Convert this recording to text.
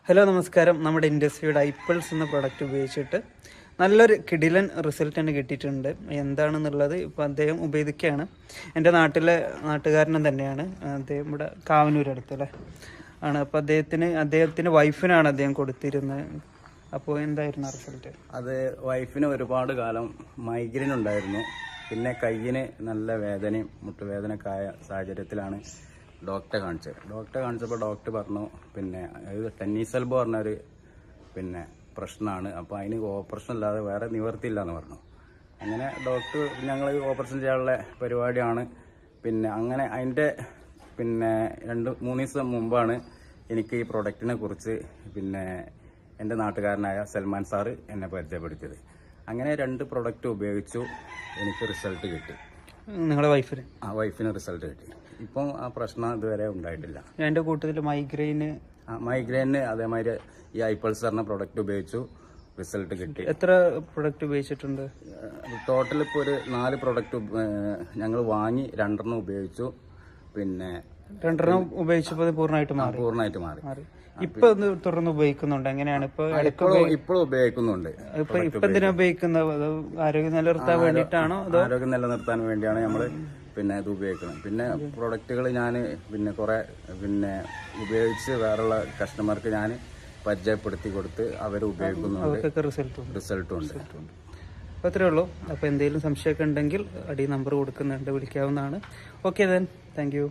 Hello നമസ്കാരം. നമ്മുടെ ഇൻഡസ്ട്രിയുടെ ഐപ്പിൾസ് എന്ന പ്രൊഡക്റ്റ് ഉപയോഗിച്ചിട്ട് നല്ലൊരു കിടിലൻ റിസൾട്ട് തന്നെ കിട്ടിയിട്ടുണ്ട്. എന്താണെന്നുള്ളത് ഇപ്പോൾ അദ്ദേഹം ഉപയോഗിക്കുകയാണ്. എൻ്റെ നാട്ടുകാരനും തന്നെയാണ്. അദ്ദേഹം ഇവിടെ കാവനൂരടുത്തല്ലേ ആണ്. അപ്പോൾ അദ്ദേഹത്തിൻ്റെ വൈഫിനാണ് അദ്ദേഹം കൊടുത്തിരുന്നത്. അപ്പോൾ എന്തായിരുന്നു റിസൾട്ട്? അത് വൈഫിന് ഒരുപാട് കാലം മൈഗ്രെയിൻ ഉണ്ടായിരുന്നു. പിന്നെ കയ്യിന് നല്ല വേദനയും മുട്ടുവേദനയൊക്കെ ആയ സാഹചര്യത്തിലാണ് ഡോക്ടറെ കാണിച്ചപ്പോൾ ഡോക്ടർ പറഞ്ഞു പിന്നെ ഇത് ടെന്നീസ് എൽബോ പറഞ്ഞൊരു പ്രശ്നമാണ്. അപ്പോൾ അതിന് ഓപ്പറേഷൻ അല്ലാതെ വേറെ നിവർത്തിയില്ല എന്ന് പറഞ്ഞു. അങ്ങനെ ഡോക്ടർ ഞങ്ങൾ ഓപ്പറേഷൻ ചെയ്യാനുള്ള പരിപാടിയാണ്. അങ്ങനെ അതിൻ്റെ 2-3 ദിവസം മുമ്പാണ് എനിക്ക് ഈ പ്രൊഡക്റ്റിനെ കുറിച്ച് എൻ്റെ നാട്ടുകാരനായ സൽമാൻ സാറ് എന്നെ പരിചയപ്പെടുത്തിയത്. അങ്ങനെ 2 പ്രൊഡക്റ്റ് ഉപയോഗിച്ചു. എനിക്ക് റിസൾട്ട് കിട്ടി. നിങ്ങളുടെ വൈഫിന് റിസൾട്ട് കിട്ടി. ഇപ്പം ആ പ്രശ്നം ഇതുവരെ ഉണ്ടായിട്ടില്ല. എൻ്റെ കൂട്ടത്തിൽ മൈഗ്രെയിന് അതേമാതിരി ഈ ഐപ്പിൾസ് പറഞ്ഞ പ്രൊഡക്റ്റ് ഉപയോഗിച്ചു, റിസൾട്ട് കിട്ടി. എത്ര പ്രൊഡക്റ്റ് ഉപയോഗിച്ചിട്ടുണ്ട്? ടോട്ടൽ ഇപ്പോൾ ഒരു 4 പ്രൊഡക്റ്റ് ഞങ്ങൾ വാങ്ങി 2 ഉപയോഗിച്ചു. 2 ഉപയോഗിച്ചപ്പോൾ പൂർണ്ണമായിട്ട് മാറി. ഇപ്പൊ തുറന്ന് ഉപയോഗിക്കുന്നുണ്ട്? എങ്ങനെയാണ് ഇപ്പോൾ ഉപയോഗിക്കുന്നുണ്ട്? ഇപ്പൊ എന്തിനാ ഉപയോഗിക്കുന്നത്? ആരോഗ്യം നിലനിർത്താൻ വേണ്ടിയിട്ടാണോ? ആരോഗ്യം നിലനിർത്താൻ വേണ്ടിയാണ് നമ്മൾ ഇത് ഉപയോഗിക്കുന്നത്. പ്രൊഡക്റ്റുകൾ ഞാൻ കുറെ ഉപയോഗിച്ച് വേറുള്ള കസ്റ്റമർക്ക് ഞാൻ പരിചയപ്പെടുത്തി കൊടുത്ത് അവർ ഉപയോഗിക്കുന്നുണ്ട്. റിസൾട്ടും ഉണ്ട്. അപ്പോൾ അത്രേ ഉള്ളൂ. അപ്പോൾ എന്തെങ്കിലും സംശയമൊക്കെ ഉണ്ടെങ്കിൽ അടി നമ്പർ കൊടുക്കുന്നുണ്ട്, വിളിക്കാവുന്നതാണ്. Okay then, thank U.